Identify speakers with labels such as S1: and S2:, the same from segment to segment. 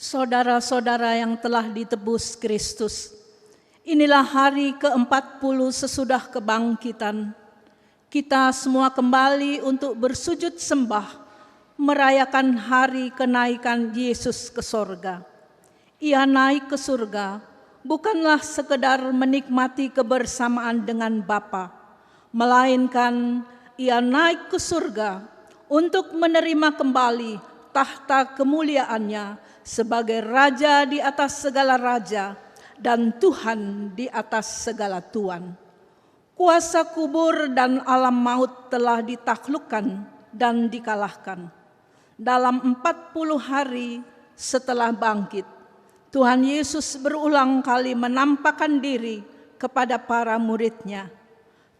S1: Saudara-saudara yang telah ditebus Kristus, inilah hari ke-40 sesudah kebangkitan. Kita semua kembali untuk bersujud sembah, merayakan hari kenaikan Yesus ke sorga. Ia naik ke surga bukanlah sekedar menikmati kebersamaan dengan Bapa, melainkan ia naik ke surga untuk menerima kembali tahta kemuliaannya sebagai Raja di atas segala raja dan Tuhan di atas segala tuan. Kuasa kubur dan alam maut telah ditaklukkan dan dikalahkan. Dalam 40 hari setelah bangkit, Tuhan Yesus berulang kali menampakkan diri kepada para murid-Nya.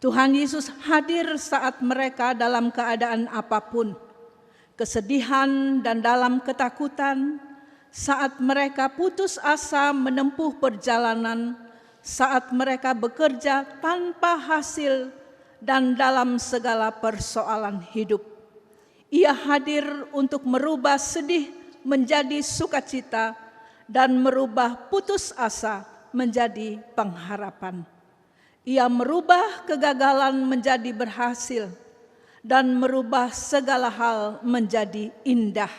S1: Tuhan Yesus hadir saat mereka dalam keadaan apapun, kesedihan dan dalam ketakutan, saat mereka putus asa menempuh perjalanan, saat mereka bekerja tanpa hasil, dan dalam segala persoalan hidup. Ia hadir untuk merubah sedih menjadi sukacita dan merubah putus asa menjadi pengharapan. Ia merubah kegagalan menjadi berhasil dan merubah segala hal menjadi indah.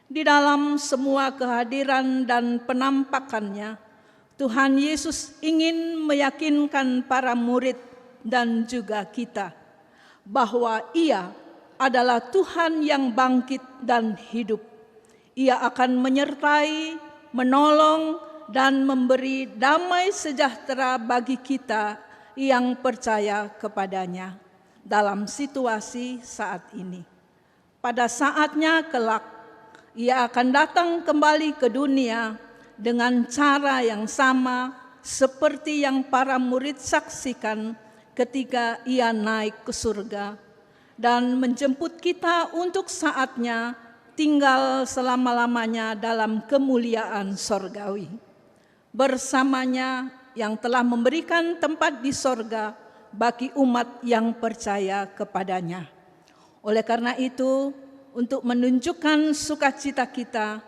S1: Di dalam semua kehadiran dan penampakannya, Tuhan Yesus ingin meyakinkan para murid dan juga kita bahwa Ia adalah Tuhan yang bangkit dan hidup. Ia akan menyertai, menolong, dan memberi damai sejahtera bagi kita yang percaya kepadanya dalam situasi saat ini. Pada saatnya kelak, Ia akan datang kembali ke dunia dengan cara yang sama seperti yang para murid saksikan ketika Ia naik ke surga dan menjemput kita untuk saatnya tinggal selama-lamanya dalam kemuliaan sorgawi. Bersamanya yang telah memberikan tempat di sorga bagi umat yang percaya kepadanya. Oleh karena itu, untuk menunjukkan sukacita kita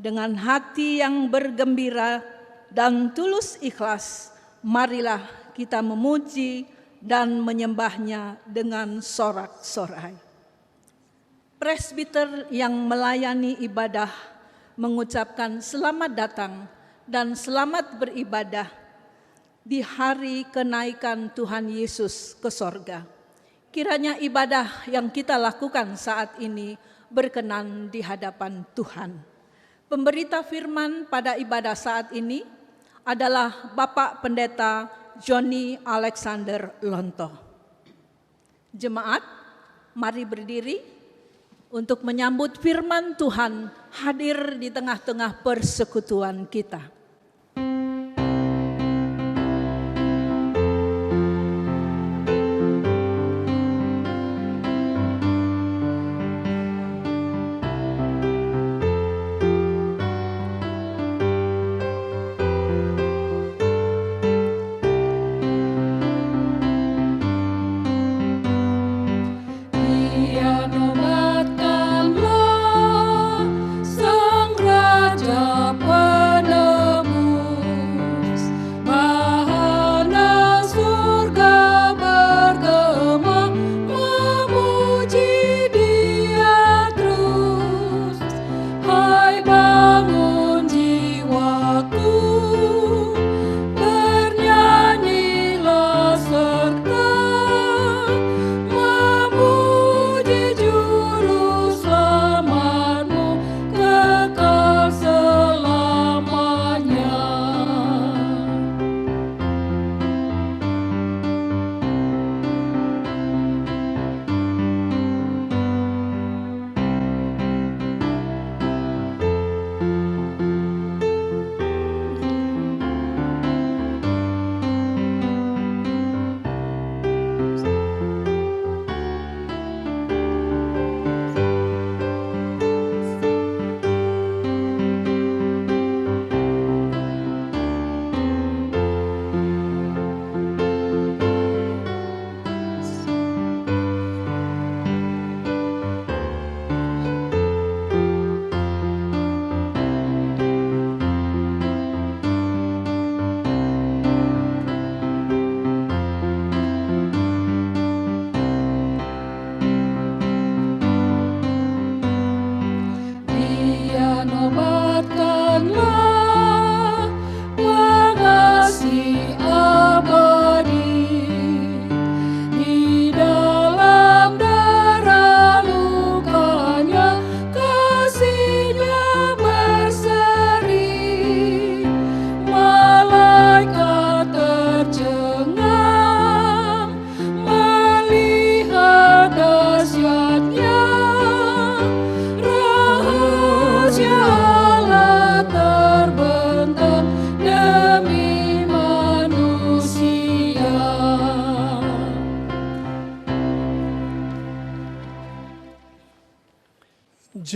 S1: dengan hati yang bergembira dan tulus ikhlas, marilah kita memuji dan menyembahnya dengan sorak-sorai. Presbiter yang melayani ibadah mengucapkan selamat datang dan selamat beribadah di hari kenaikan Tuhan Yesus ke sorga. Kiranya ibadah yang kita lakukan saat ini berkenan di hadapan Tuhan. Pemberita firman pada ibadah saat ini adalah Bapak Pendeta Johnny Alexander Lonto. Jemaat, mari berdiri untuk menyambut firman Tuhan hadir di tengah-tengah persekutuan kita.
S2: Sang Raja penerus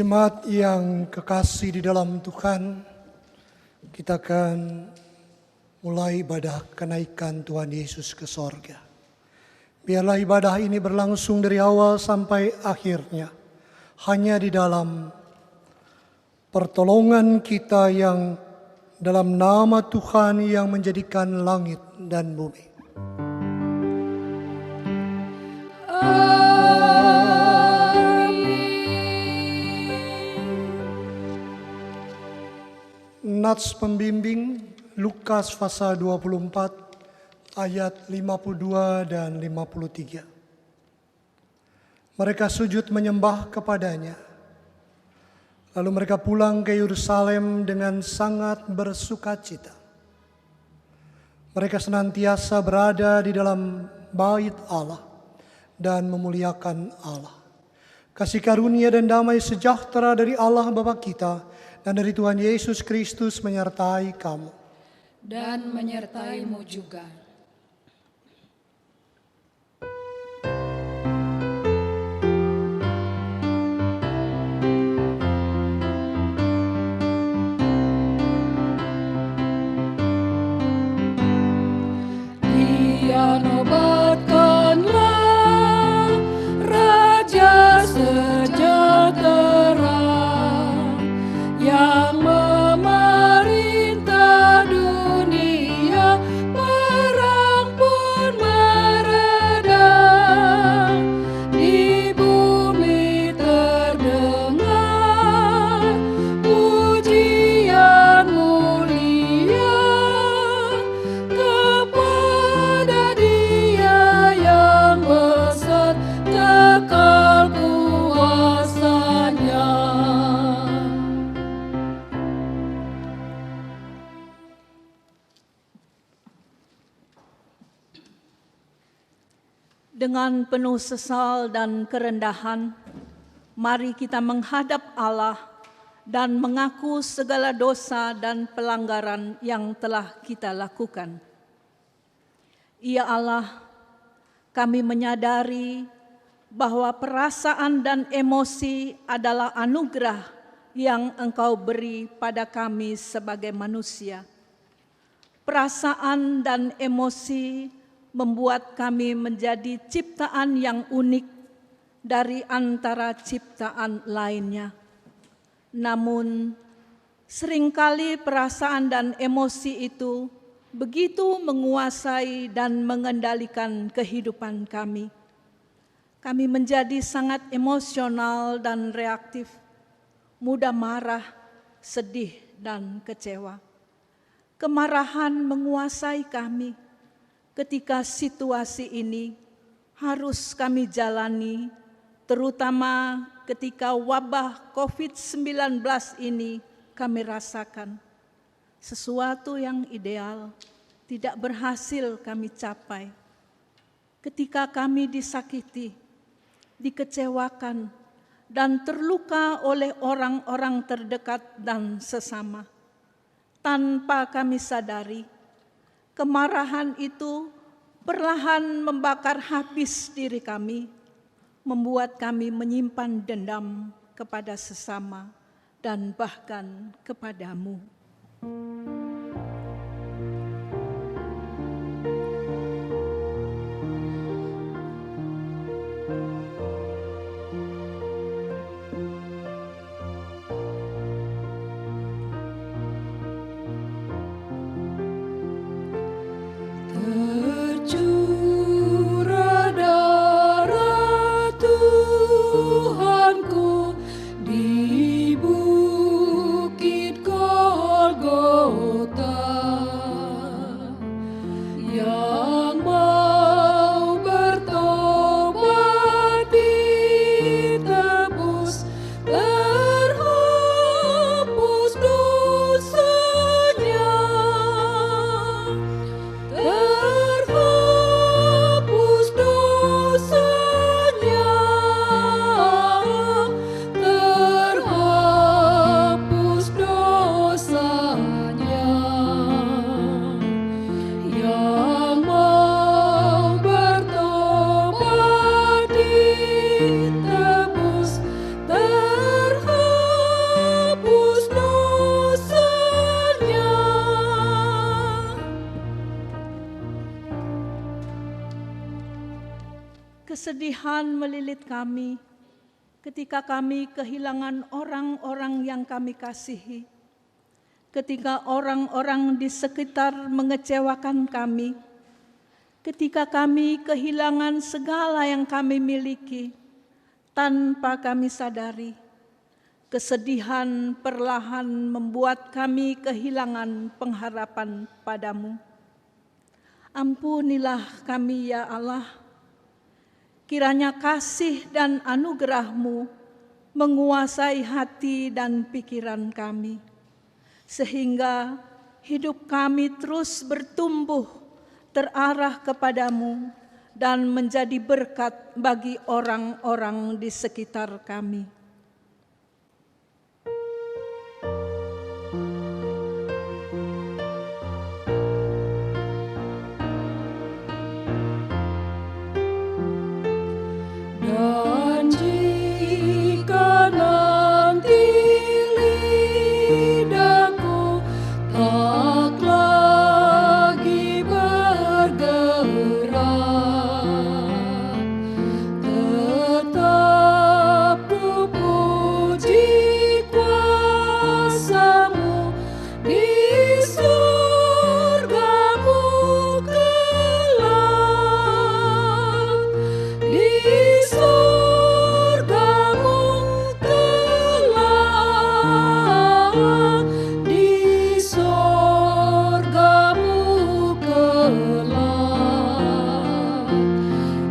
S2: Jemaat yang kekasih di dalam Tuhan, kita akan mulai ibadah kenaikan Tuhan Yesus ke sorga. Biarlah ibadah ini berlangsung dari awal sampai akhirnya, hanya di dalam pertolongan kita yang dalam nama Tuhan yang menjadikan langit dan bumi. Nats pembimbing Lukas pasal 24 ayat 52 dan 53. Mereka sujud menyembah kepadanya. Lalu mereka pulang ke Yerusalem dengan sangat bersukacita. Mereka senantiasa berada di dalam bait Allah dan memuliakan Allah. Kasih karunia dan damai sejahtera dari Allah Bapa kita dan dari Tuhan Yesus Kristus menyertai kamu.
S3: Dan menyertaimu juga. Dia nobatkanlah Raja sejahtera yang memerintah dunia, perang pun mereda. Di bumi terdengar pujian mulia kepada Dia yang besar kekal kuasanya.
S1: Dengan penuh sesal dan kerendahan, mari kita menghadap Allah dan mengaku segala dosa dan pelanggaran yang telah kita lakukan. Ya Allah, kami menyadari bahwa perasaan dan emosi adalah anugerah yang Engkau beri pada kami sebagai manusia. Perasaan dan emosi membuat kami menjadi ciptaan yang unik dari antara ciptaan lainnya. Namun, seringkali perasaan dan emosi itu begitu menguasai dan mengendalikan kehidupan kami. Kami menjadi sangat emosional dan reaktif, mudah marah, sedih, dan kecewa. Kemarahan menguasai kami. Ketika situasi ini harus kami jalani, terutama ketika wabah COVID-19 ini kami rasakan. Sesuatu yang ideal tidak berhasil kami capai. Ketika kami disakiti, dikecewakan, dan terluka oleh orang-orang terdekat dan sesama. Tanpa kami sadari, kemarahan itu perlahan membakar habis diri kami, membuat kami menyimpan dendam kepada sesama dan bahkan kepadamu.
S3: Tercurah darah Tuhanku di bukit Golgota.
S1: Kesedihan melilit kami ketika kami kehilangan orang-orang yang kami kasihi, ketika orang-orang di sekitar mengecewakan kami, ketika kami kehilangan segala yang kami miliki tanpa kami sadari. Kesedihan perlahan membuat kami kehilangan pengharapan padamu. Ampunilah kami ya Allah. Kiranya kasih dan anugerah-Mu menguasai hati dan pikiran kami, sehingga hidup kami terus bertumbuh terarah kepadamu dan menjadi berkat bagi orang-orang di sekitar kami.
S3: Dan jika nanti lidahku tak lagi bergerak, tetap ku puji kuasa-Mu di surga-Mu kelak, di surga-Mu kelak, di surga-Mu kelak.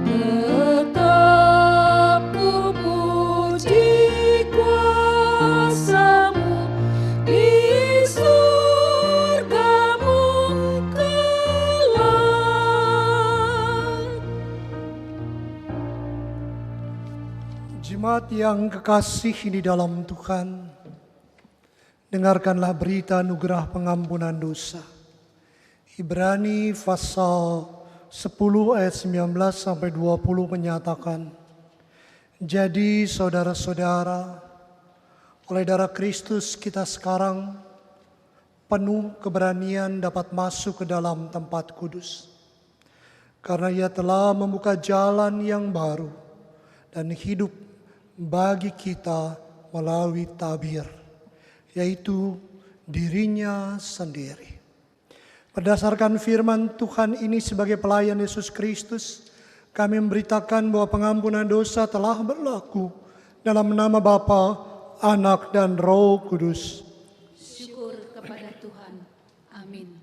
S3: Tetap ku puji kuasa-Mu di surga-Mu kelak.
S2: Jemaat yang kekasih di dalam Tuhan, dengarkanlah berita anugerah pengampunan dosa. Ibrani pasal 10 ayat 19 sampai 20 menyatakan, jadi saudara-saudara, oleh darah Kristus kita sekarang penuh keberanian dapat masuk ke dalam tempat kudus. Karena Ia telah membuka jalan yang baru dan hidup bagi kita melalui tabir, yaitu dirinya sendiri. Berdasarkan firman Tuhan ini sebagai pelayan Yesus Kristus, kami memberitakan bahwa pengampunan dosa telah berlaku dalam nama Bapa, Anak, dan Roh Kudus.
S3: Syukur kepada Tuhan. Amin.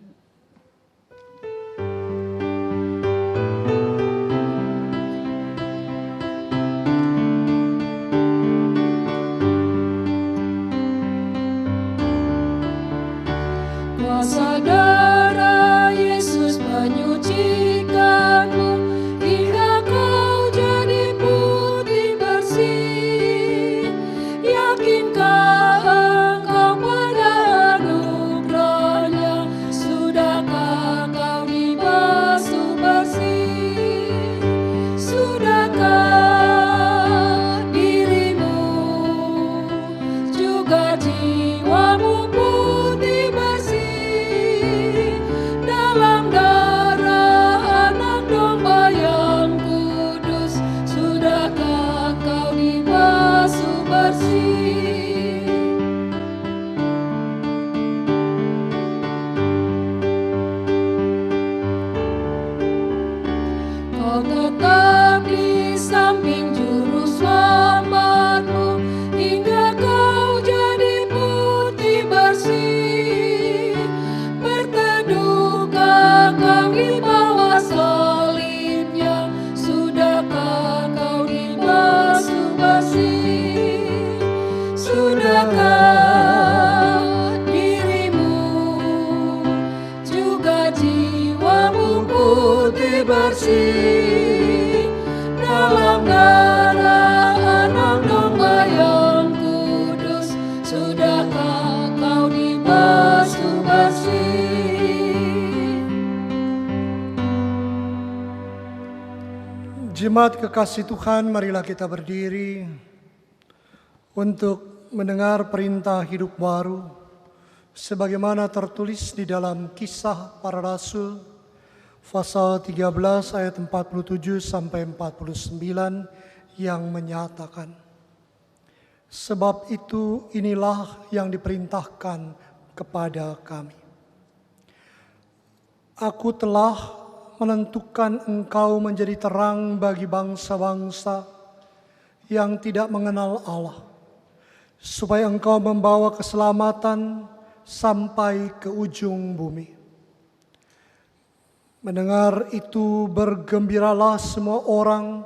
S3: Kuasa darah Yesus menyucikanmu hingga kau jadi putih bersih. Yakinkah engkau pada anugerah-Nya? Sudahkah kau dibasuh bersih? Sudahkah dirimu juga jiwamu putih bersih dalam darah anak domba yang kudus? Sudahkah kau dibasuh bersih? Kau tetap di samping juru selamatmu hingga kau jadi putih bersih. Berteduhkah kau di bawah salibnya? Sudahkah kau dibasuh bersih? Sudahkah dirimu juga jiwamu putih bersih dalam darah anak domba yang kudus? Sudahkah kau dibasuh bersih?
S2: Jemaat kekasih Tuhan, marilah kita berdiri untuk mendengar perintah hidup baru sebagaimana tertulis di dalam Kisah Para Rasul pasal 13 ayat 47 sampai 49 yang menyatakan, sebab itu inilah yang diperintahkan kepada kami. Aku telah menentukan engkau menjadi terang bagi bangsa-bangsa yang tidak mengenal Allah, supaya engkau membawa keselamatan sampai ke ujung bumi. Mendengar itu bergembiralah semua orang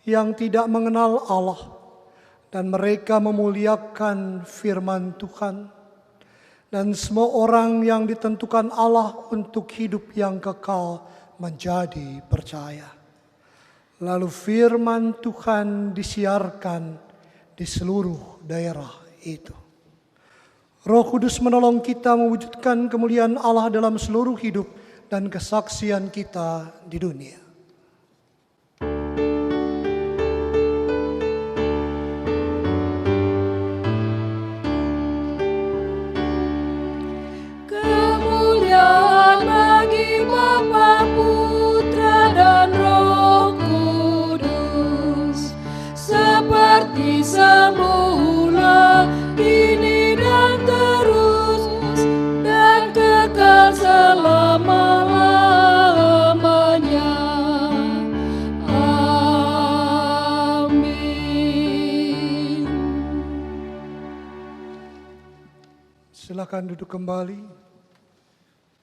S2: yang tidak mengenal Allah, dan mereka memuliakan firman Tuhan. Dan semua orang yang ditentukan Allah untuk hidup yang kekal menjadi percaya. Lalu firman Tuhan disiarkan di seluruh daerah itu. Roh Kudus menolong kita mewujudkan kemuliaan Allah dalam seluruh hidup dan kesaksian kita di dunia.
S3: Kemuliaan bagi Bapa, Putra, dan Roh Kudus, seperti semula, kini dan terus, dan kekal selama-lamanya. Amin.
S2: Silakan duduk kembali.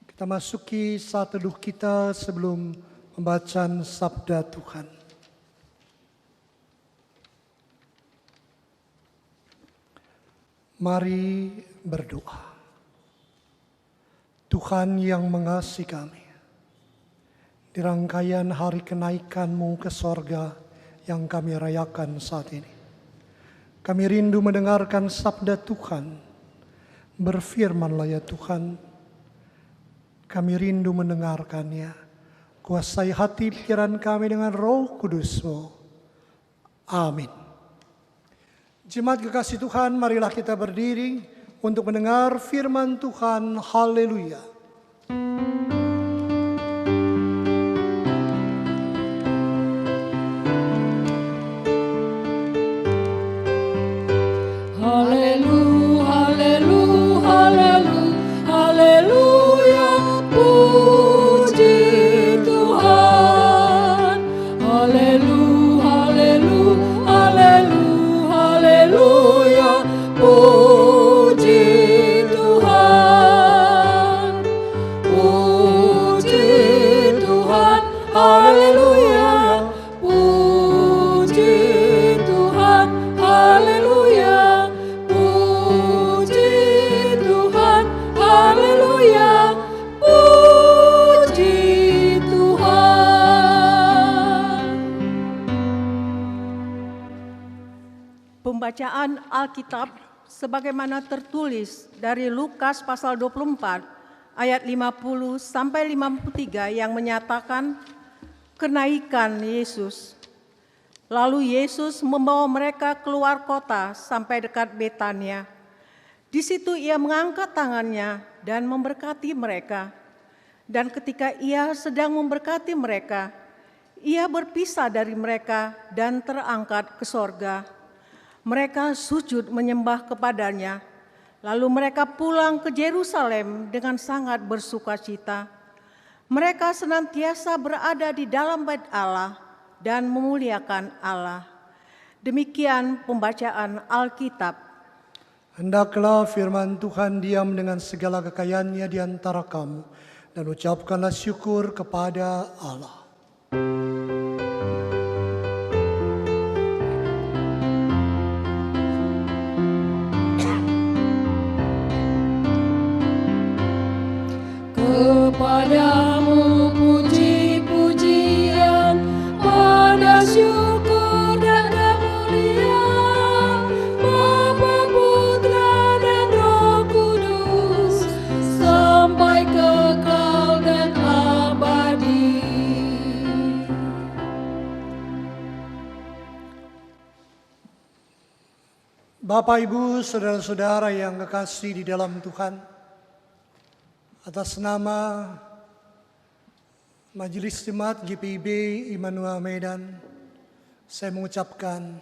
S2: Kita masuki saat teduh kita sebelum pembacaan sabda Tuhan. Mari berdoa. Tuhan yang mengasihi kami, di rangkaian hari kenaikan-Mu ke sorga yang kami rayakan saat ini, kami rindu mendengarkan sabda Tuhan. Berfirman-Lah ya Tuhan, kami rindu mendengarkannya. Kuasai hati pikiran kami dengan Roh Kudus-Mu. Amin. Jemaat kekasih Tuhan, marilah kita berdiri untuk mendengar firman Tuhan. Haleluya.
S3: Haleluya, haleluya, haleluya, haleluya, puji Tuhan. Haleluya, haleluya, haleluya, haleluya, puji Tuhan. Puji Tuhan, haleluya, puji Tuhan, haleluya. Puji Tuhan, haleluya, puji Tuhan.
S1: Pembacaan Alkitab sebagaimana tertulis dari Lukas pasal 24 ayat 50 sampai 53 yang menyatakan kenaikan Yesus. Lalu Yesus membawa mereka keluar kota sampai dekat Betania. Di situ ia mengangkat tangannya dan memberkati mereka. Dan ketika ia sedang memberkati mereka, ia berpisah dari mereka dan terangkat ke sorga. Mereka sujud menyembah kepadanya. Lalu mereka pulang ke Yerusalem dengan sangat bersukacita. Mereka senantiasa berada di dalam bait Allah dan memuliakan Allah. Demikian pembacaan Alkitab.
S2: Hendaklah firman Tuhan diam dengan segala kekayaannya di antara kamu, dan ucapkanlah syukur kepada Allah.
S3: Kepadamu puji-pujian, pada syukur dan kemuliaan, Bapa, Putra, dan Roh Kudus, sampai kekal dan abadi.
S2: Bapak, Ibu, saudara-saudara yang kekasih di dalam Tuhan, atas nama Majelis Jemaat GPIB Immanuel Medan, saya mengucapkan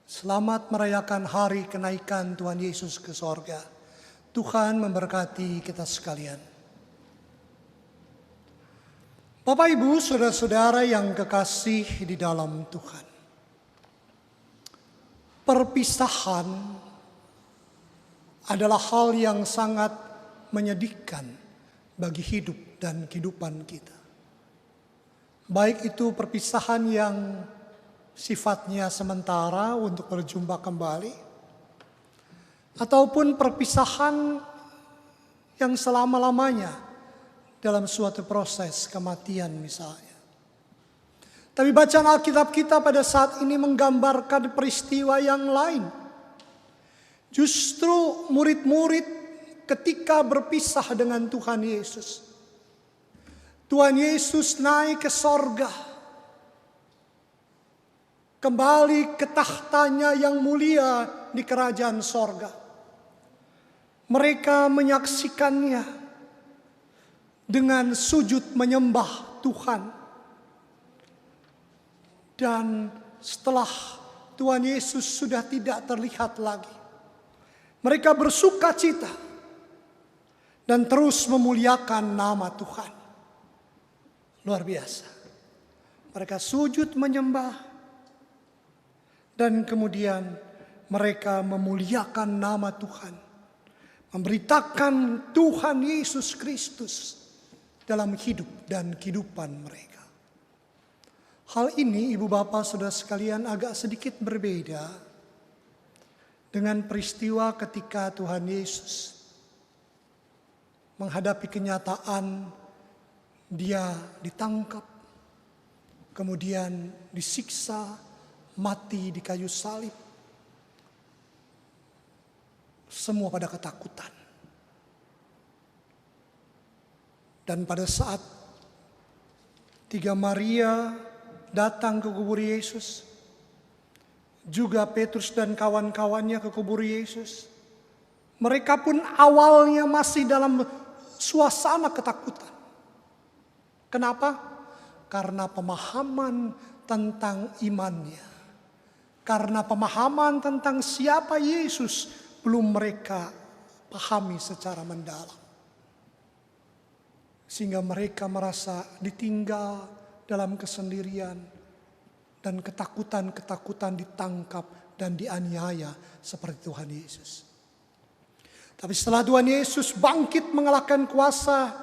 S2: selamat merayakan hari kenaikan Tuhan Yesus ke sorga. Tuhan memberkati kita sekalian. Bapak, Ibu, saudara-saudara yang kekasih di dalam Tuhan. Perpisahan adalah hal yang sangat menyedihkan bagi hidup dan kehidupan kita. Baik itu perpisahan yang sifatnya sementara untuk berjumpa kembali, ataupun perpisahan yang selama-lamanya dalam suatu proses kematian misalnya. Tapi bacaan Alkitab kita pada saat ini menggambarkan peristiwa yang lain. Justru murid-murid ketika berpisah dengan Tuhan Yesus, Tuhan Yesus naik ke sorga, kembali ke tahtanya yang mulia di kerajaan sorga. Mereka menyaksikannya dengan sujud menyembah Tuhan. Dan setelah Tuhan Yesus sudah tidak terlihat lagi, mereka bersuka cita dan terus memuliakan nama Tuhan. Luar biasa. Mereka sujud menyembah dan kemudian mereka memuliakan nama Tuhan, memberitakan Tuhan Yesus Kristus dalam hidup dan kehidupan mereka. Hal ini, Ibu Bapak Saudara sekalian, agak sedikit berbeda dengan peristiwa ketika Tuhan Yesus menghadapi kenyataan Dia ditangkap, kemudian disiksa, mati di kayu salib. Semua pada ketakutan. Dan pada saat Tiga Maria datang ke kubur Yesus, juga Petrus dan kawan-kawannya ke kubur Yesus, mereka pun awalnya masih dalam suasana ketakutan. Kenapa? Karena pemahaman tentang imannya, karena pemahaman tentang siapa Yesus belum mereka pahami secara mendalam. Sehingga mereka merasa ditinggal dalam kesendirian dan ketakutan-ketakutan ditangkap dan dianiaya seperti Tuhan Yesus. Tapi setelah Tuhan Yesus bangkit mengalahkan kuasa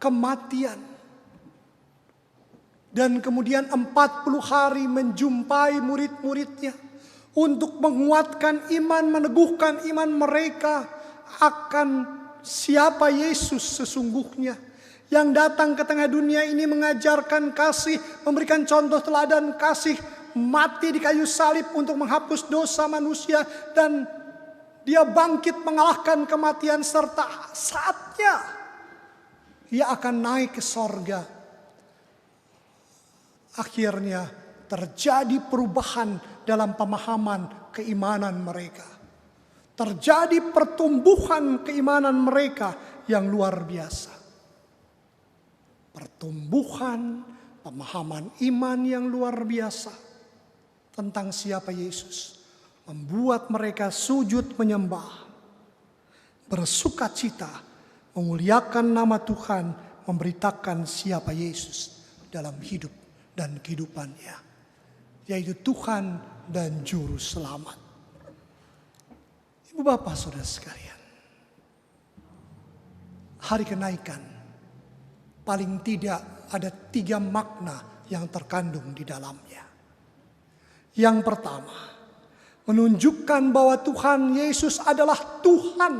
S2: kematian, dan kemudian 40 hari menjumpai murid-muridnya untuk menguatkan iman, meneguhkan iman mereka akan siapa Yesus sesungguhnya, yang datang ke tengah dunia ini mengajarkan kasih, memberikan contoh teladan kasih, mati di kayu salib untuk menghapus dosa manusia, dan Dia bangkit mengalahkan kematian, serta saatnya Dia akan naik ke sorga. Akhirnya terjadi perubahan dalam pemahaman keimanan mereka. Terjadi pertumbuhan keimanan mereka yang luar biasa. Pertumbuhan pemahaman iman yang luar biasa tentang siapa Yesus membuat mereka sujud menyembah, bersuka cita, memuliakan nama Tuhan, memberitakan siapa Yesus dalam hidup dan kehidupannya, yaitu Tuhan dan Juru Selamat. Ibu Bapak Saudara sekalian, hari kenaikan paling tidak ada 3 makna yang terkandung di dalamnya. Yang pertama, menunjukkan bahwa Tuhan Yesus adalah Tuhan.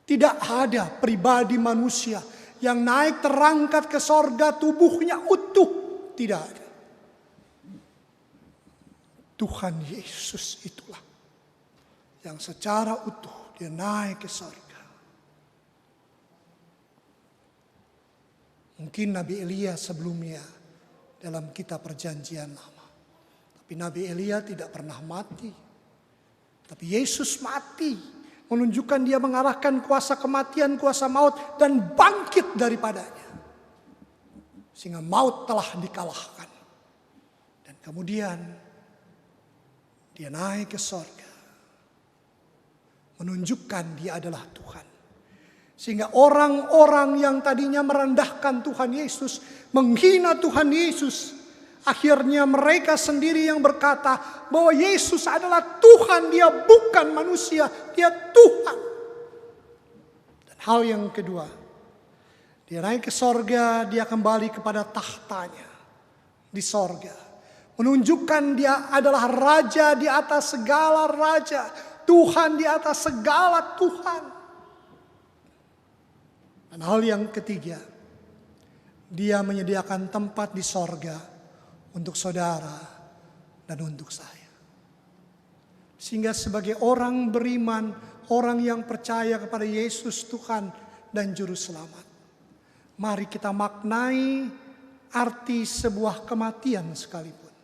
S2: Tidak ada pribadi manusia yang naik terangkat ke sorga tubuhnya utuh. Tidak ada. Tuhan Yesus itulah yang secara utuh Dia naik ke sorga. Mungkin Nabi Elia sebelumnya dalam kitab Perjanjian Lama. Tapi Nabi Elia tidak pernah mati. Tapi Yesus mati Menunjukkan dia mengalahkan kuasa kematian, kuasa maut, dan bangkit daripadanya. Sehingga maut telah dikalahkan. Dan kemudian dia naik ke sorga. Menunjukkan dia adalah Tuhan. Sehingga orang-orang yang tadinya merendahkan Tuhan Yesus, menghina Tuhan Yesus, akhirnya mereka sendiri yang berkata bahwa Yesus adalah Tuhan, dia bukan manusia, dia Tuhan. Dan hal yang kedua, dia naik ke sorga, dia kembali kepada tahtanya di sorga. Menunjukkan dia adalah raja di atas segala raja, Tuhan di atas segala Tuhan. Dan hal yang ketiga, dia menyediakan tempat di sorga untuk saudara dan untuk saya. Sehingga sebagai orang beriman, orang yang percaya kepada Yesus Tuhan dan Juru Selamat, mari kita maknai arti sebuah kematian sekalipun.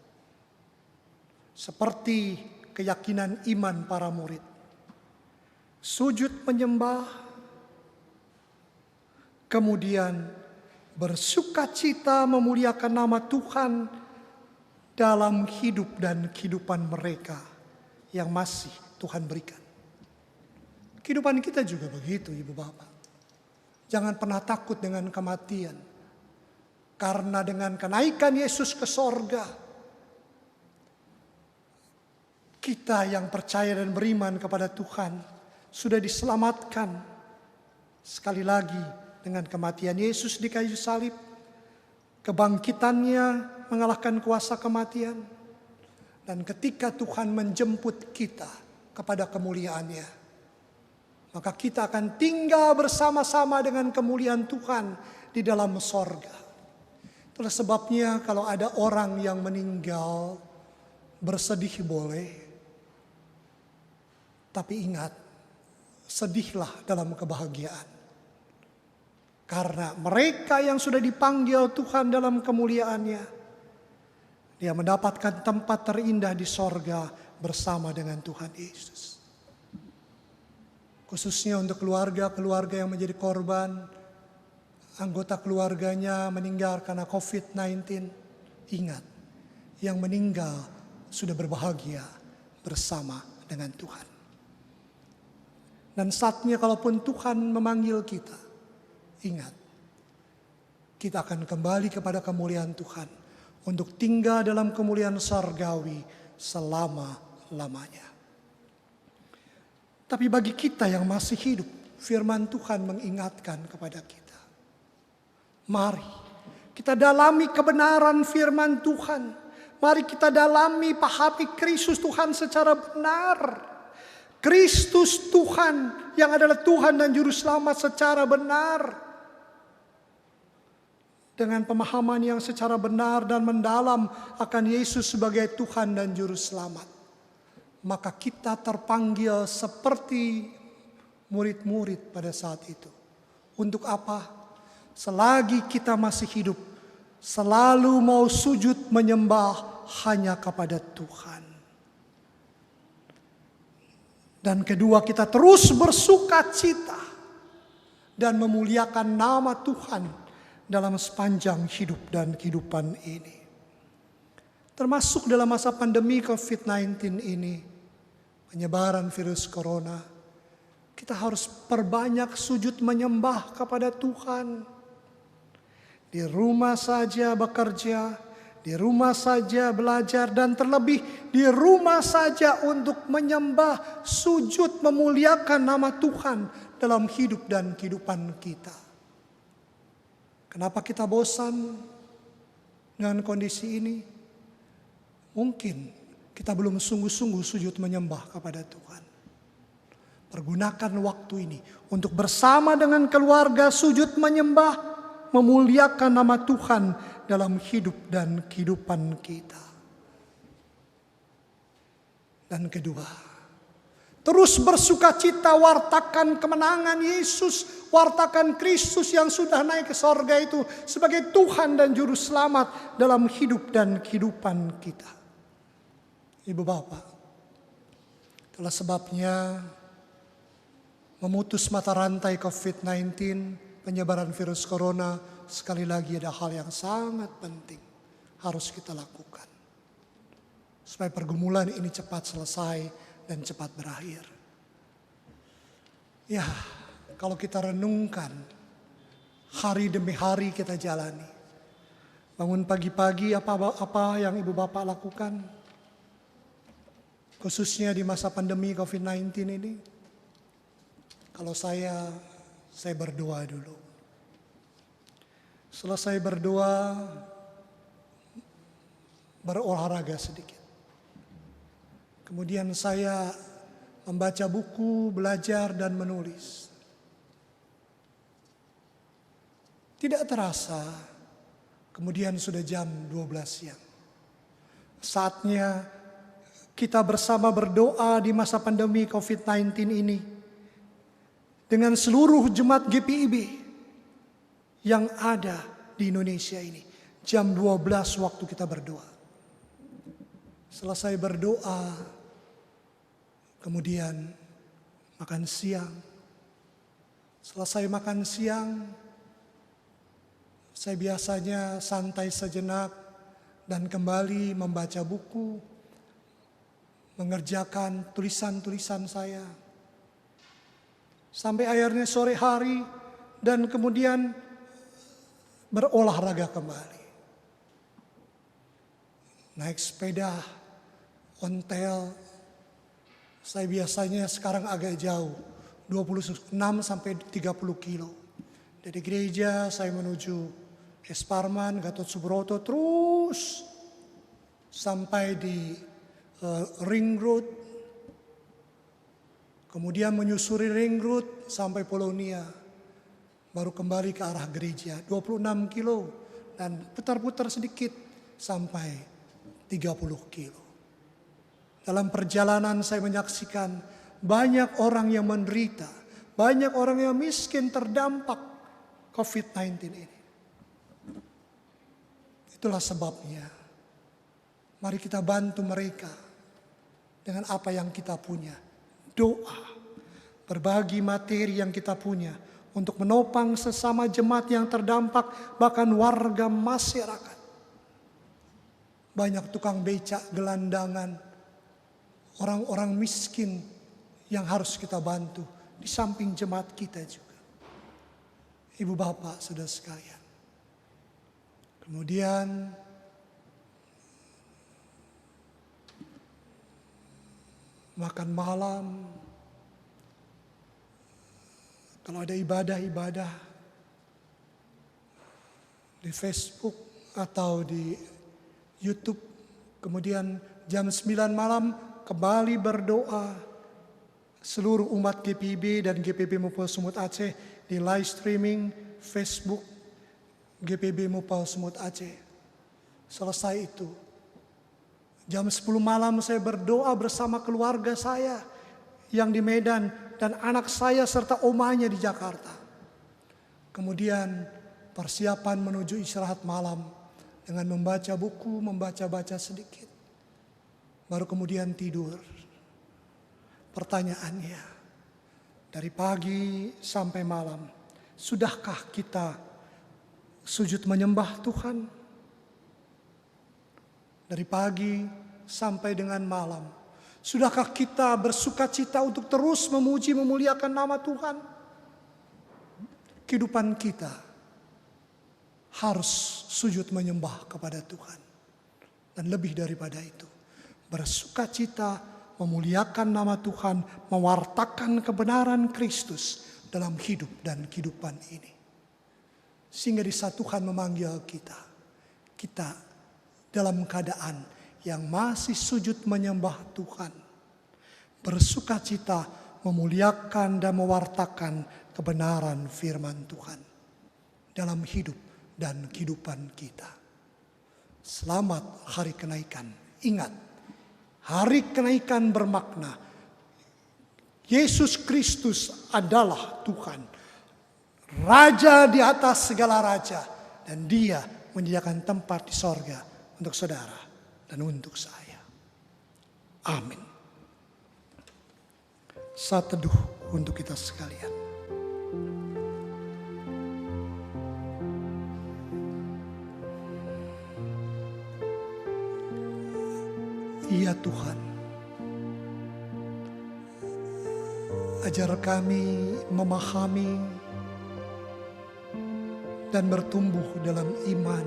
S2: Seperti keyakinan iman para murid. Sujud menyembah, kemudian bersukacita memuliakan nama Tuhan dalam hidup dan kehidupan mereka yang masih Tuhan berikan. Kehidupan kita juga begitu, Ibu Bapak. Jangan pernah takut dengan kematian. Karena dengan kenaikan Yesus ke sorga, kita yang percaya dan beriman kepada Tuhan sudah diselamatkan. Sekali lagi dengan kematian Yesus di kayu salib, kebangkitannya mengalahkan kuasa kematian. Dan ketika Tuhan menjemput kita kepada kemuliaannya, maka kita akan tinggal bersama-sama dengan kemuliaan Tuhan di dalam sorga. Itulah sebabnya kalau ada orang yang meninggal, bersedih boleh. Tapi ingat, sedihlah dalam kebahagiaan. Karena mereka yang sudah dipanggil Tuhan dalam kemuliaannya, dia mendapatkan tempat terindah di sorga bersama dengan Tuhan Yesus. Khususnya untuk keluarga-keluarga yang menjadi korban, anggota keluarganya meninggal karena COVID-19. Ingat, yang meninggal sudah berbahagia bersama dengan Tuhan. Dan saatnya kalaupun Tuhan memanggil kita, ingat, kita akan kembali kepada kemuliaan Tuhan untuk tinggal dalam kemuliaan surgawi selama-lamanya. Tapi bagi kita yang masih hidup, firman Tuhan mengingatkan kepada kita. Mari kita dalami kebenaran firman Tuhan. Mari kita dalami, pahami Kristus Tuhan secara benar. Kristus Tuhan yang adalah Tuhan dan Juru Selamat secara benar. Dengan pemahaman yang secara benar dan mendalam akan Yesus sebagai Tuhan dan Juru Selamat, maka kita terpanggil seperti murid-murid pada saat itu. Untuk apa? Selagi kita masih hidup, selalu mau sujud menyembah hanya kepada Tuhan. Dan kedua, kita terus bersuka cita dan memuliakan nama Tuhan dalam sepanjang hidup dan kehidupan ini. Termasuk dalam masa pandemi COVID-19 ini, penyebaran virus corona, kita harus perbanyak sujud menyembah kepada Tuhan. Di rumah saja bekerja, di rumah saja belajar, dan terlebih di rumah saja untuk menyembah, sujud, memuliakan nama Tuhan dalam hidup dan kehidupan kita. Kenapa kita bosan dengan kondisi ini? Mungkin kita belum sungguh-sungguh sujud menyembah kepada Tuhan. Pergunakan waktu ini untuk bersama dengan keluarga sujud menyembah, memuliakan nama Tuhan dalam hidup dan kehidupan kita. Dan kedua, terus bersukacita wartakan kemenangan Yesus, wartakan Kristus yang sudah naik ke sorga itu sebagai Tuhan dan Juru Selamat dalam hidup dan kehidupan kita. Ibu Bapak, itulah sebabnya memutus mata rantai COVID-19, penyebaran virus corona, sekali lagi ada hal yang sangat penting harus kita lakukan. Supaya pergumulan ini cepat selesai dan cepat berakhir. Ya, kalau kita renungkan, hari demi hari kita jalani. Bangun pagi-pagi apa yang ibu bapak lakukan? Khususnya di masa pandemi COVID-19 ini. Kalau saya berdoa dulu. Selesai berdoa, berolahraga sedikit. Kemudian saya membaca buku, belajar dan menulis. Tidak terasa, kemudian sudah jam 12 siang. Saatnya kita bersama berdoa di masa pandemi COVID-19 ini. Dengan seluruh jemaat GPIB yang ada di Indonesia ini. Jam 12 waktu kita berdoa. Selesai berdoa, kemudian makan siang. Selesai makan siang, saya biasanya santai sejenak dan kembali membaca buku, mengerjakan tulisan-tulisan saya. Sampai akhirnya sore hari dan kemudian berolahraga kembali. Naik sepeda, ontel, saya biasanya sekarang agak jauh, 26 sampai 30 kilo. Dari gereja saya menuju Es Parman, Gatot Subroto, terus sampai di Ring Road. Kemudian menyusuri Ring Road sampai Polonia. Baru kembali ke arah gereja, 26 kilo. Dan putar-putar sedikit sampai 30 kilo. Dalam perjalanan saya menyaksikan banyak orang yang menderita, banyak orang yang miskin terdampak COVID-19 ini. Itulah sebabnya, mari kita bantu mereka dengan apa yang kita punya. Doa, berbagi materi yang kita punya untuk menopang sesama jemaat yang terdampak, bahkan warga masyarakat. Banyak tukang becak, gelandangan, orang-orang miskin yang harus kita bantu di samping jemaat kita juga. Ibu bapak saudara sekalian. Kemudian makan malam. Kalau ada ibadah-ibadah di Facebook atau di YouTube. Kemudian jam 9 malam kembali berdoa. Seluruh umat GPIB dan GPIB Mupol Sumut Aceh di live streaming Facebook GPIB Mupol Sumut Aceh. Selesai itu, jam 10 malam saya berdoa bersama keluarga saya yang di Medan dan anak saya serta omanya di Jakarta. Kemudian persiapan menuju istirahat malam dengan membaca buku, membaca-baca sedikit. Baru kemudian tidur. Pertanyaannya, dari pagi sampai malam, sudahkah kita sujud menyembah Tuhan? Dari pagi sampai dengan malam, sudahkah kita bersukacita untuk terus memuji, memuliakan nama Tuhan? Kehidupan kita harus sujud menyembah kepada Tuhan. Dan lebih daripada itu, bersukacita memuliakan nama Tuhan, mewartakan kebenaran Kristus dalam hidup dan kehidupan ini. Sehingga di saat Tuhan memanggil kita, kita dalam keadaan yang masih sujud menyembah Tuhan, bersukacita memuliakan dan mewartakan kebenaran firman Tuhan dalam hidup dan kehidupan kita. Selamat hari kenaikan. Ingat, hari kenaikan bermakna Yesus Kristus adalah Tuhan, Raja di atas segala raja, dan Dia menyediakan tempat di sorga untuk saudara dan untuk saya. Amin. Saat teduh untuk kita sekalian. Ya Tuhan, ajar kami memahami dan bertumbuh dalam iman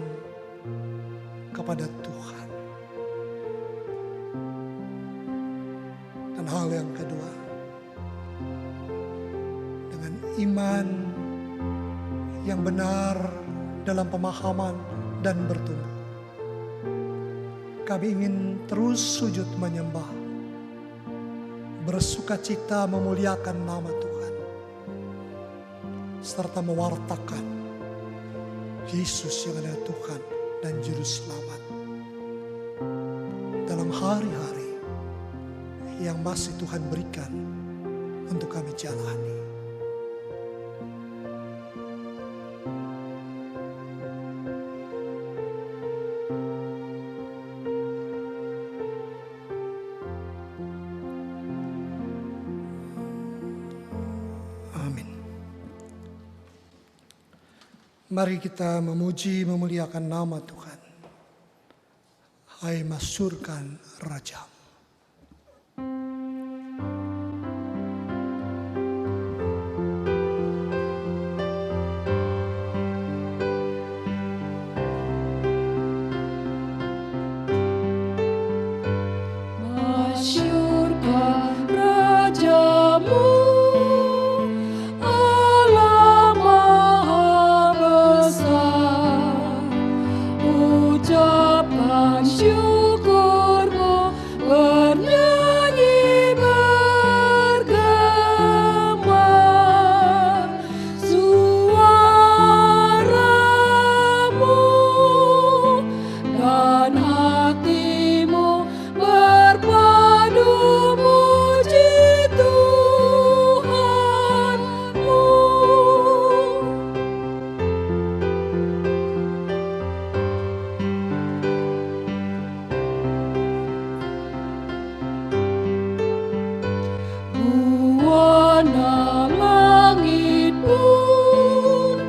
S2: kepada Tuhan. Dan hal yang kedua, dengan iman yang benar dalam pemahaman dan bertumbuh, kami ingin terus sujud menyembah, bersukacita memuliakan nama Tuhan, serta mewartakan Yesus yang adalah Tuhan dan Juru Selamat dalam hari-hari yang masih Tuhan berikan untuk kami jalani. Mari kita memuji, memuliakan nama Tuhan. Hai masyurkan Raja.
S3: Masyurkan Rajamu, ucapkan syukurmu, bernyanyi bergema, suaramu dan hatimu berpadu muji Tuhanmu. Buana langit pun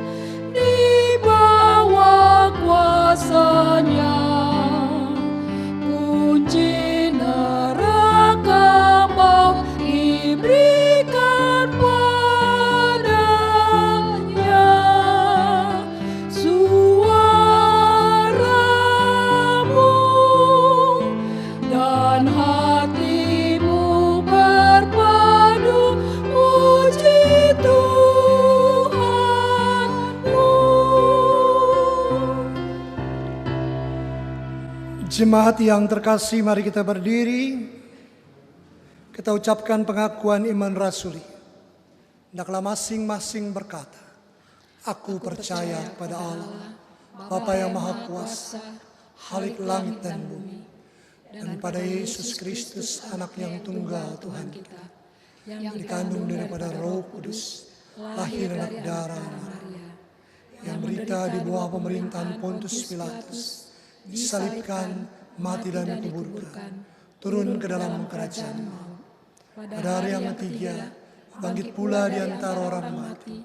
S3: di bawah kuasanya, kunci neraka maut diberikan padanya. Suaramu dan hatimu berpadu muji Tuhanmu.
S2: Jemaat yang terkasih, mari kita berdiri. Kita ucapkan pengakuan iman rasuli. Hendaklah masing-masing berkata, Aku percaya kepada Allah, Bapa yang Maha Kuasa, Khalik langit dan bumi, dan pada Yesus Kristus, Anak yang tunggal Tuhan kita, yang dikandung daripada Roh Kudus, lahir anak darah Maria, yang berita di bawah pemerintahan Pontius Pilatus, disalibkan, mati dan dikuburkan, turun ke dalam kerajaan maut. Pada hari yang ketiga, bangkit pula di antara orang mati,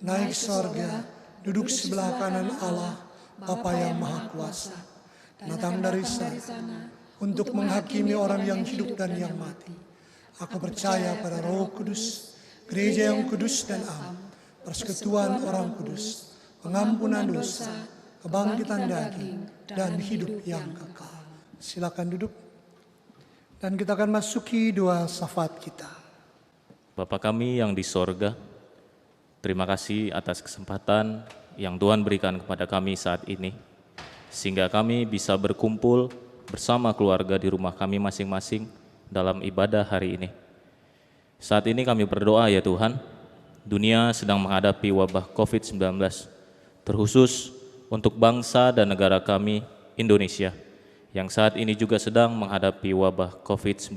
S2: naik sorga, duduk sebelah kanan Allah, Bapa yang Maha Kuasa, datang dari sana untuk menghakimi orang yang hidup dan yang mati. Aku percaya pada Roh Kudus, gereja yang kudus dan am, persekutuan orang kudus, pengampunan dosa, kebangkitan daging, dan hidup yang kekal. Silakan duduk. Dan kita akan masuki doa syafaat kita.
S4: Bapa kami yang di sorga, terima kasih atas kesempatan yang Tuhan berikan kepada kami saat ini, sehingga kami bisa berkumpul bersama keluarga di rumah kami masing-masing dalam ibadah hari ini. Saat ini kami berdoa ya Tuhan, dunia sedang menghadapi wabah COVID-19, terkhusus untuk bangsa dan negara kami, Indonesia, yang saat ini juga sedang menghadapi wabah COVID-19.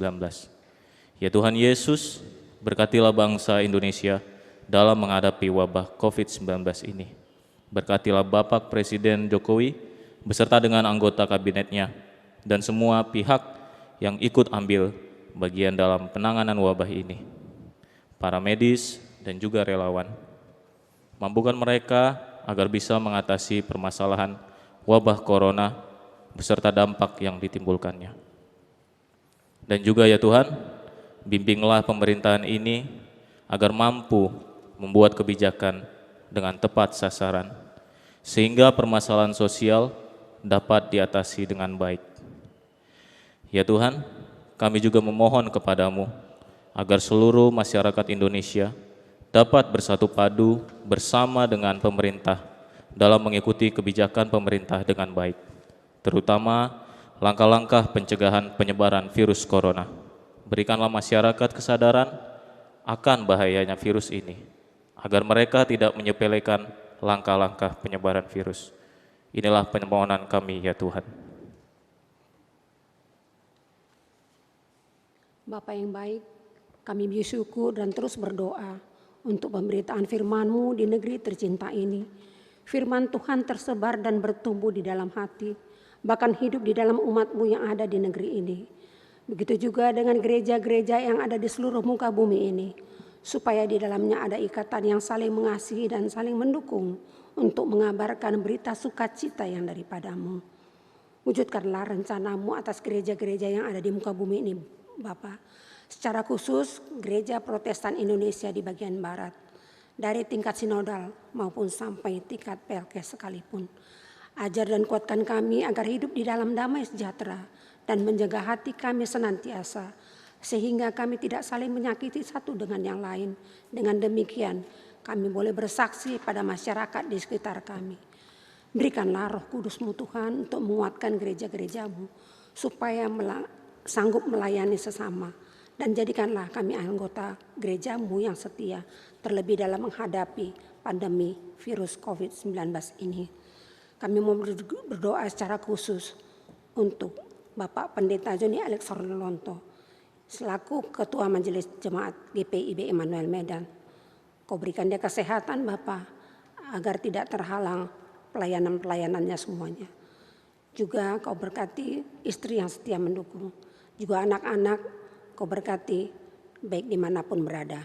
S4: Ya Tuhan Yesus, berkatilah bangsa Indonesia dalam menghadapi wabah COVID-19 ini. Berkatilah Bapak Presiden Jokowi beserta dengan anggota kabinetnya dan semua pihak yang ikut ambil bagian dalam penanganan wabah ini. para medis, dan juga relawan. Mampukan mereka agar bisa mengatasi permasalahan wabah corona beserta dampak yang ditimbulkannya. Dan juga ya Tuhan, bimbinglah pemerintahan ini agar mampu membuat kebijakan dengan tepat sasaran, sehingga permasalahan sosial dapat diatasi dengan baik. Ya Tuhan, kami juga memohon kepadamu agar seluruh masyarakat Indonesia dapat bersatu padu bersama dengan pemerintah dalam mengikuti kebijakan pemerintah dengan baik, terutama langkah-langkah pencegahan penyebaran virus corona. Berikanlah masyarakat kesadaran akan bahayanya virus ini, agar mereka tidak menyepelekan langkah-langkah penyebaran virus. Inilah permohonan kami ya Tuhan.
S5: Bapa yang baik, kami bersyukur dan terus berdoa untuk pemberitaan firman-Mu di negeri tercinta ini. Firman Tuhan tersebar dan bertumbuh di dalam hati, bahkan hidup di dalam umat-Mu yang ada di negeri ini. Begitu juga dengan gereja-gereja yang ada di seluruh muka bumi ini, supaya di dalamnya ada ikatan yang saling mengasihi dan saling mendukung untuk mengabarkan berita sukacita yang daripadamu. Wujudkanlah rencana-Mu atas gereja-gereja yang ada di muka bumi ini, Bapa. Secara khusus gereja Protestan Indonesia di bagian barat, dari tingkat sinodal maupun sampai tingkat PLK sekalipun. Ajar dan kuatkan kami agar hidup di dalam damai sejahtera dan menjaga hati kami senantiasa, sehingga kami tidak saling menyakiti satu dengan yang lain. Dengan demikian kami boleh bersaksi pada masyarakat di sekitar kami. Berikanlah Roh Kudus-Mu Tuhan untuk menguatkan gereja-gereja-Mu, supaya sanggup melayani sesama. Dan jadikanlah kami anggota gereja-Mu yang setia, terlebih dalam menghadapi pandemi virus COVID-19 ini. Kami mau berdoa secara khusus untuk Bapak Pendeta Joni Alex Sorlonto, selaku Ketua Majelis Jemaat GPIB Immanuel Medan. Kau berikan dia kesehatan Bapak, agar tidak terhalang pelayanan-pelayanannya semuanya. Juga Kau berkati istri yang setia mendukung. Juga anak-anak Kau berkati baik dimanapun berada.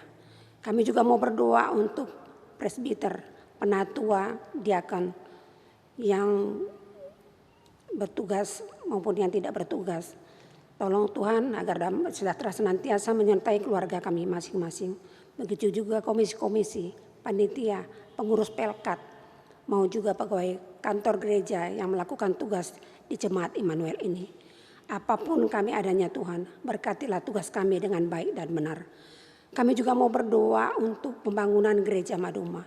S5: Kami juga mau berdoa untuk presbiter, penatua, diakan yang bertugas maupun yang tidak bertugas. Tolong Tuhan agar damai sejahtera senantiasa menyertai keluarga kami masing-masing. Begitu juga komisi-komisi, panitia, pengurus pelkat, mau juga pegawai kantor gereja yang melakukan tugas di Jemaat Immanuel ini. Apapun kami adanya Tuhan, berkatilah tugas kami dengan baik dan benar. Kami juga mau berdoa untuk pembangunan gereja Maduma.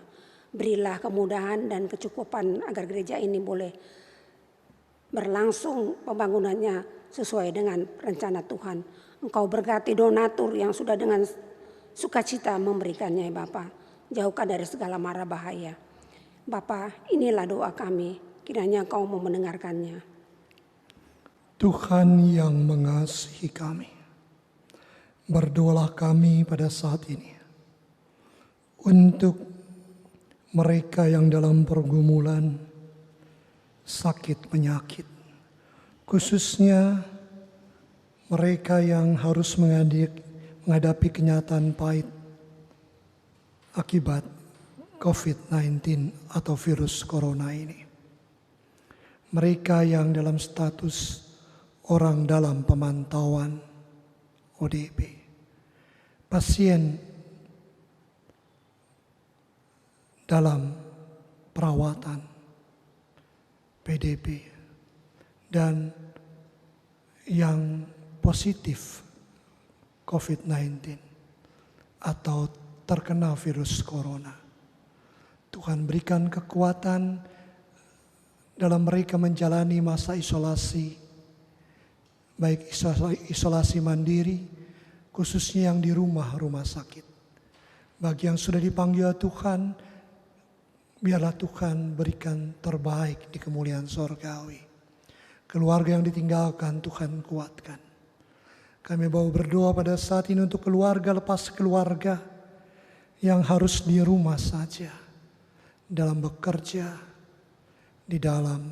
S5: Berilah kemudahan dan kecukupan agar gereja ini boleh berlangsung pembangunannya sesuai dengan rencana Tuhan. Engkau berkati donatur yang sudah dengan sukacita memberikannya ya Bapa. Jauhkan dari segala mara bahaya. Bapa, inilah doa kami, kiranya Engkau mau mendengarkannya.
S2: Tuhan yang mengasihi kami, berdoalah kami pada saat ini untuk mereka yang dalam pergumulan sakit penyakit, khususnya mereka yang harus menghadapi kenyataan pahit akibat COVID-19 atau virus corona ini. Mereka yang dalam status orang dalam pemantauan ODP, pasien dalam perawatan PDP, dan yang positif COVID-19 atau terkena virus corona. Tuhan berikan kekuatan dalam mereka menjalani masa isolasi, baik isolasi mandiri, khususnya yang di rumah sakit. Bagi yang sudah dipanggil Tuhan, biarlah Tuhan berikan terbaik di kemuliaan sorgawi. Keluarga yang ditinggalkan Tuhan kuatkan. Kami mau berdoa pada saat ini untuk keluarga lepas keluarga yang harus di rumah saja, dalam bekerja, di dalam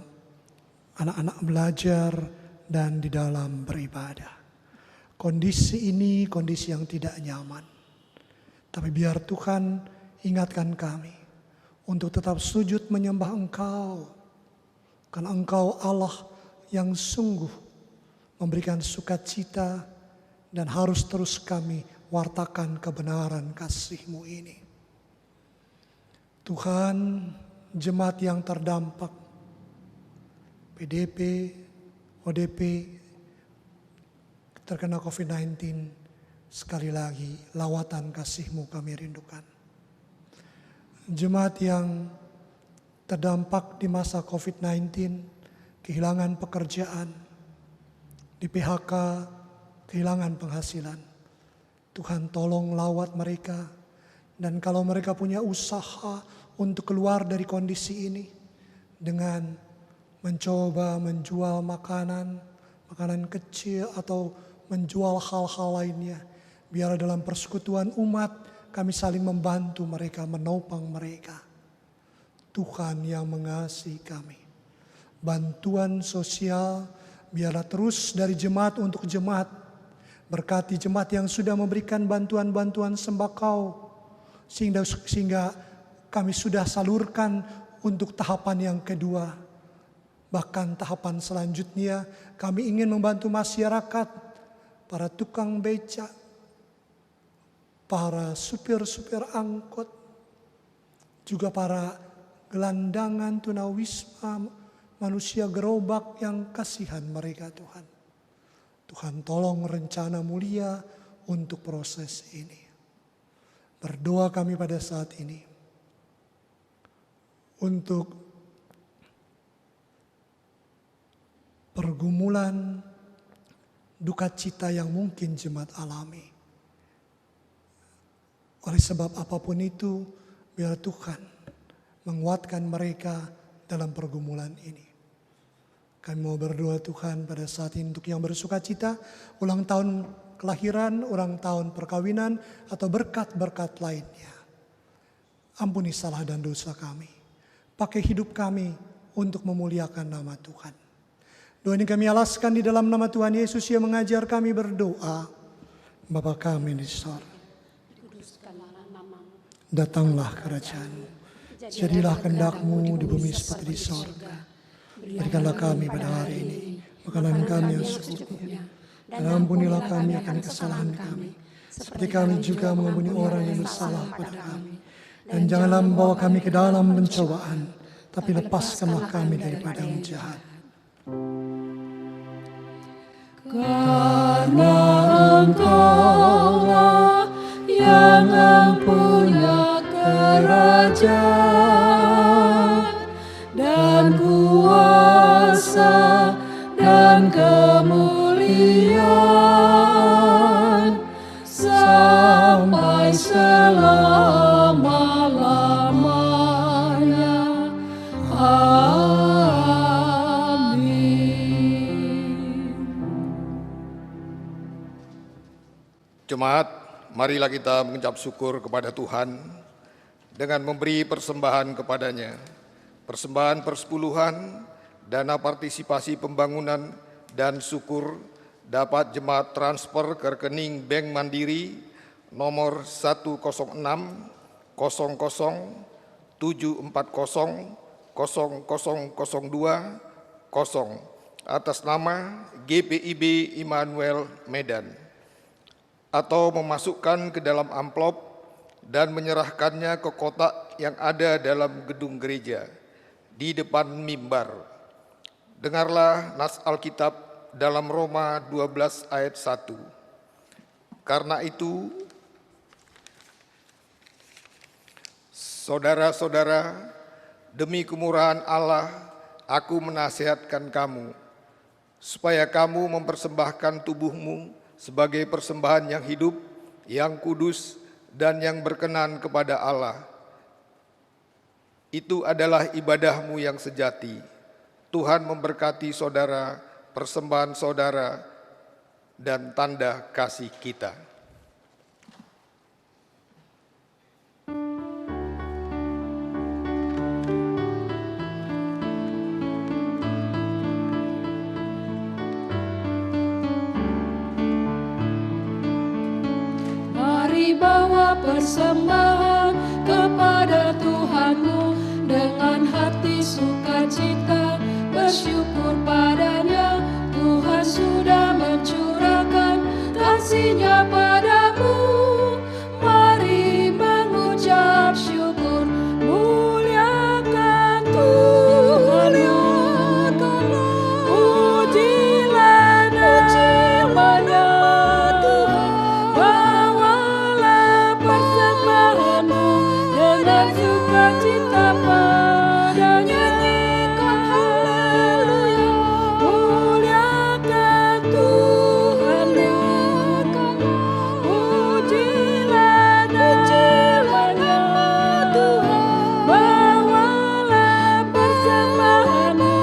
S2: anak-anak belajar, dan di dalam beribadah. Kondisi ini kondisi yang tidak nyaman. Tapi biar Tuhan ingatkan kami untuk tetap sujud menyembah Engkau. Karena Engkau Allah yang sungguh memberikan sukacita dan harus terus kami wartakan kebenaran kasih-Mu ini. Tuhan, jemaat yang terdampak, PDP, ODP, terkena COVID-19, sekali lagi lawatan kasih-Mu kami rindukan. Jemaat yang terdampak di masa COVID-19, kehilangan pekerjaan, di PHK, kehilangan penghasilan. Tuhan tolong lawat mereka, dan kalau mereka punya usaha untuk keluar dari kondisi ini dengan mencoba menjual makanan kecil atau menjual hal-hal lainnya, biar dalam persekutuan umat kami saling membantu mereka, menopang mereka. Tuhan yang mengasihi kami. Bantuan sosial biarlah terus dari jemaat untuk jemaat. Berkati jemaat yang sudah memberikan bantuan-bantuan sembako, sehingga kami sudah salurkan untuk tahapan yang kedua. Bahkan tahapan selanjutnya kami ingin membantu masyarakat, para tukang becak, para supir-supir angkot, juga para gelandangan, tunawisma, manusia gerobak yang kasihan mereka Tuhan. Tuhan tolong rencana mulia untuk proses ini. Berdoa kami pada saat ini untuk pergumulan duka cita yang mungkin jemaat alami. Oleh sebab apapun itu, biar Tuhan menguatkan mereka dalam pergumulan ini. Kami mau berdoa Tuhan pada saat ini untuk yang bersuka cita, ulang tahun kelahiran, ulang tahun perkawinan, atau berkat-berkat lainnya. Ampuni salah dan dosa kami. Pakai hidup kami untuk memuliakan nama Tuhan. Doa ini kami alaskan di dalam nama Tuhan Yesus yang mengajar kami berdoa. Bapa kami di sorga, datanglah kerajaan-Mu. Jadilah kehendak-Mu di bumi seperti di sorga. Berikanlah kami pada hari ini makanan kami yang secukupnya. Dan ampunilah kami akan kesalahan kami, seperti kami juga mengampuni orang yang bersalah pada kami. Dan janganlah membawa kami ke dalam pencobaan, tapi lepaskanlah kami daripada yang jahat.
S3: Karena Engkaulah yang mempunyai kerajaan dan kuasa dan kemuliaan sampai selama-lamanya. Amin.
S6: Jemaat, marilah kita mengucap syukur kepada Tuhan dengan memberi persembahan kepadanya. Persembahan persepuluhan, dana partisipasi pembangunan, dan syukur dapat jemaat transfer ke rekening Bank Mandiri nomor 106 00 740 0002 0 atas nama GPIB Immanuel Medan, atau memasukkan ke dalam amplop dan menyerahkannya ke kotak yang ada dalam gedung gereja di depan mimbar. Dengarlah nas Alkitab dalam Roma 12 ayat 1. Karena itu, saudara-saudara, demi kemurahan Allah, aku menasihatkan kamu, supaya kamu mempersembahkan tubuhmu sebagai persembahan yang hidup, yang kudus, dan yang berkenan kepada Allah. Itu adalah ibadahmu yang sejati. Tuhan memberkati saudara, persembahan saudara, dan tanda kasih kita.
S3: Mari bawa persembahan kepada Tuhanmu dengan hati sukacita, bersyukur padanya. Tuhan sudah mencurahkan kasih-Nya padamu. Mari mengucap syukur, muliakan Tuhan. Pujilah nama-Nya. Bawalah persembahanmu dengan sukacita padanya. Muliakan Tuhan. Pujilah nama-Nya. Bawalah persembahanmu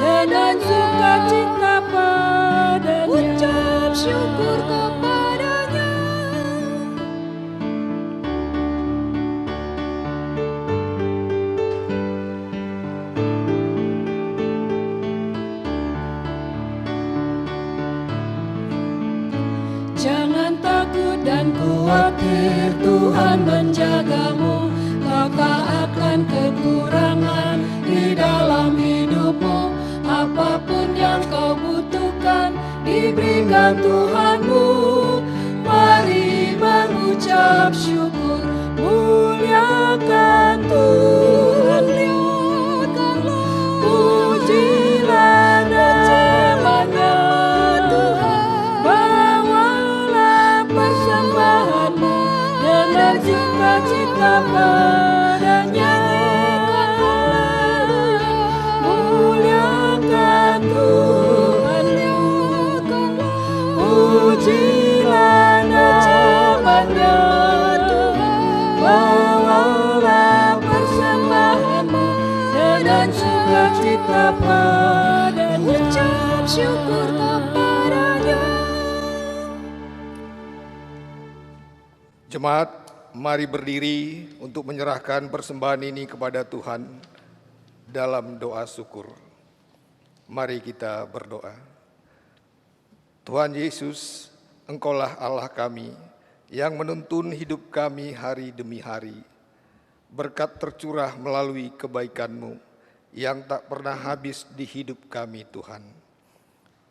S3: dengan sukacita padanya. Ucap syukur kepadanya. Jangan takut dan khawatir, Tuhan menjagamu. Kau tak akan kekurangan di dalam hidupmu. Apapun yang kau butuhkan diberikan Tuhanmu. Mari mengucap syukur, muliakan Tuhan. Pujilah nama-Nya. Bawalah persembahanmu dengan sukacita padanya. Muliakan Tuhan. Pujilah nama-Nya. Bawalah persembahanmu dengan sukacita padanya. Ucap syukur kepadanya.
S6: Jemaat, mari berdiri untuk menyerahkan persembahan ini kepada Tuhan dalam doa syukur. Mari kita berdoa. Tuhan Yesus, Engkaulah Allah kami yang menuntun hidup kami hari demi hari. Berkat tercurah melalui kebaikan-Mu yang tak pernah habis di hidup kami, Tuhan.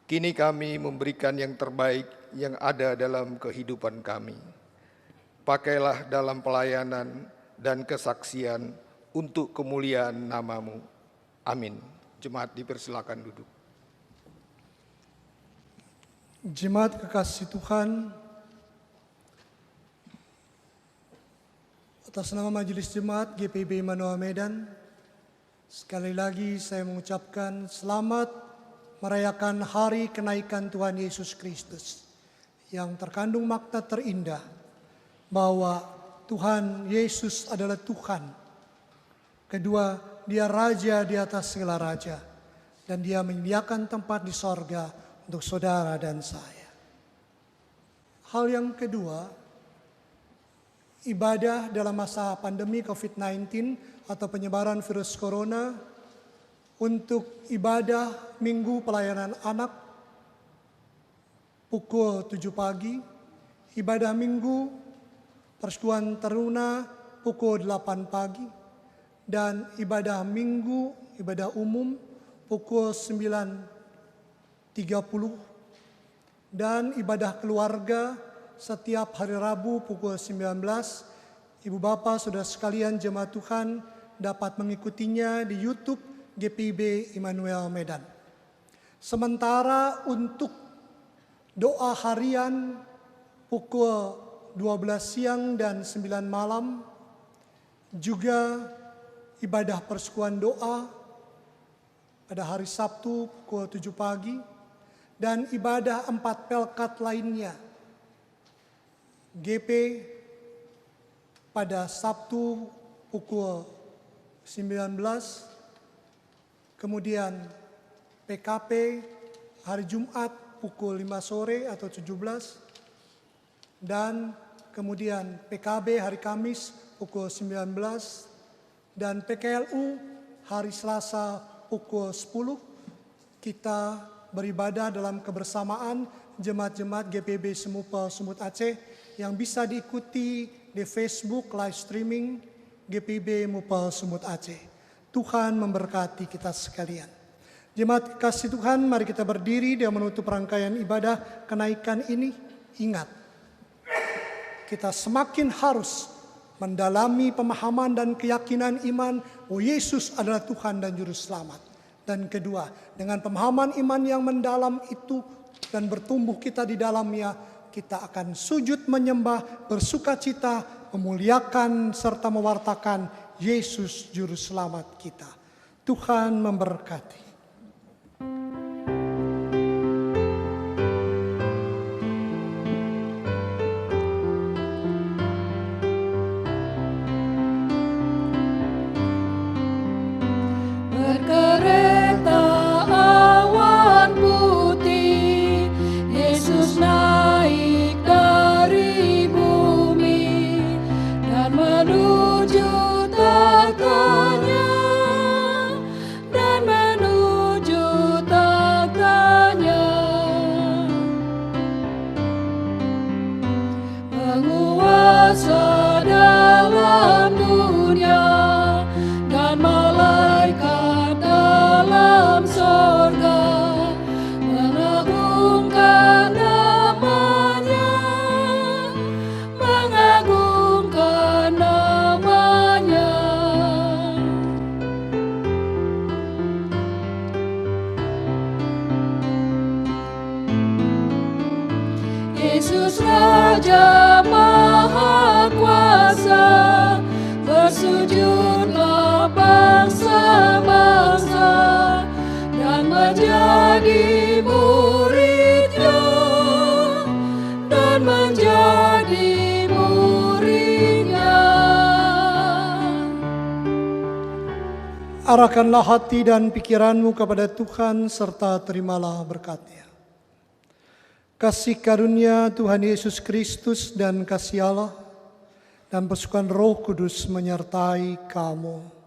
S6: Kini kami memberikan yang terbaik yang ada dalam kehidupan kami. Pakailah dalam pelayanan dan kesaksian untuk kemuliaan nama-Mu. Amin. Jemaat dipersilakan duduk.
S2: Jemaat kekasih Tuhan, atas nama Majelis Jemaat GPIB Immanuel Medan, sekali lagi saya mengucapkan selamat merayakan hari kenaikan Tuhan Yesus Kristus yang terkandung makna terindah bahwa Tuhan Yesus adalah Tuhan. Kedua, Dia Raja di atas segala raja, dan Dia menyediakan tempat di sorga untuk saudara dan saya. Hal yang kedua, ibadah dalam masa pandemi COVID-19 atau penyebaran virus corona, untuk ibadah Minggu Pelayanan Anak pukul 7 pagi, ibadah Minggu Persekutuan Taruna pukul 8 pagi, dan ibadah Minggu, ibadah umum pukul 9.30, dan ibadah keluarga setiap hari Rabu pukul 19. Ibu Bapak, Saudara sekalian jemaat Tuhan dapat mengikutinya di YouTube GPIB Immanuel Medan. Sementara untuk doa harian pukul 12 siang dan 9 malam, juga ibadah persekutuan doa pada hari Sabtu pukul 7 pagi, dan ibadah 4 pelkat lainnya. GP pada Sabtu pukul 19, kemudian PKP hari Jumat pukul 5 sore atau 17, dan kemudian PKB hari Kamis pukul 19, dan PKLU hari Selasa pukul 10. Kita beribadah dalam kebersamaan jemaat-jemaat GPIB Semupel Sumut Aceh yang bisa diikuti di Facebook live streaming GPIB Mupal Sumut Aceh. Tuhan memberkati kita sekalian. Jemaat kasih Tuhan, mari kita berdiri dan menutup rangkaian ibadah kenaikan ini. Ingat, kita semakin harus mendalami pemahaman dan keyakinan iman bahwa Yesus adalah Tuhan dan Juru Selamat. Dan kedua, dengan pemahaman iman yang mendalam itu dan bertumbuh kita di dalamnya, kita akan sujud menyembah, bersukacita, memuliakan serta mewartakan Yesus Juru Selamat kita. Tuhan memberkati.
S3: Berkereta awan putih, Yesus naik dari bumi dan menuju tahtanya, dan menuju tahtanya. Penguasa dalam dunia dan malaikat dalam sorga mengagungkan namanya, mengagungkan namanya. Yesus Raja Maha Kuasa, bersujudlah bangsa-bangsa dan menjadi murid-Nya, dan menjadi murid-Nya.
S2: Arahkanlah hati dan pikiranmu kepada Tuhan serta terimalah berkat-Nya. Kasih karunia Tuhan Yesus Kristus dan kasih Allah dan persekutuan Roh Kudus menyertai kamu.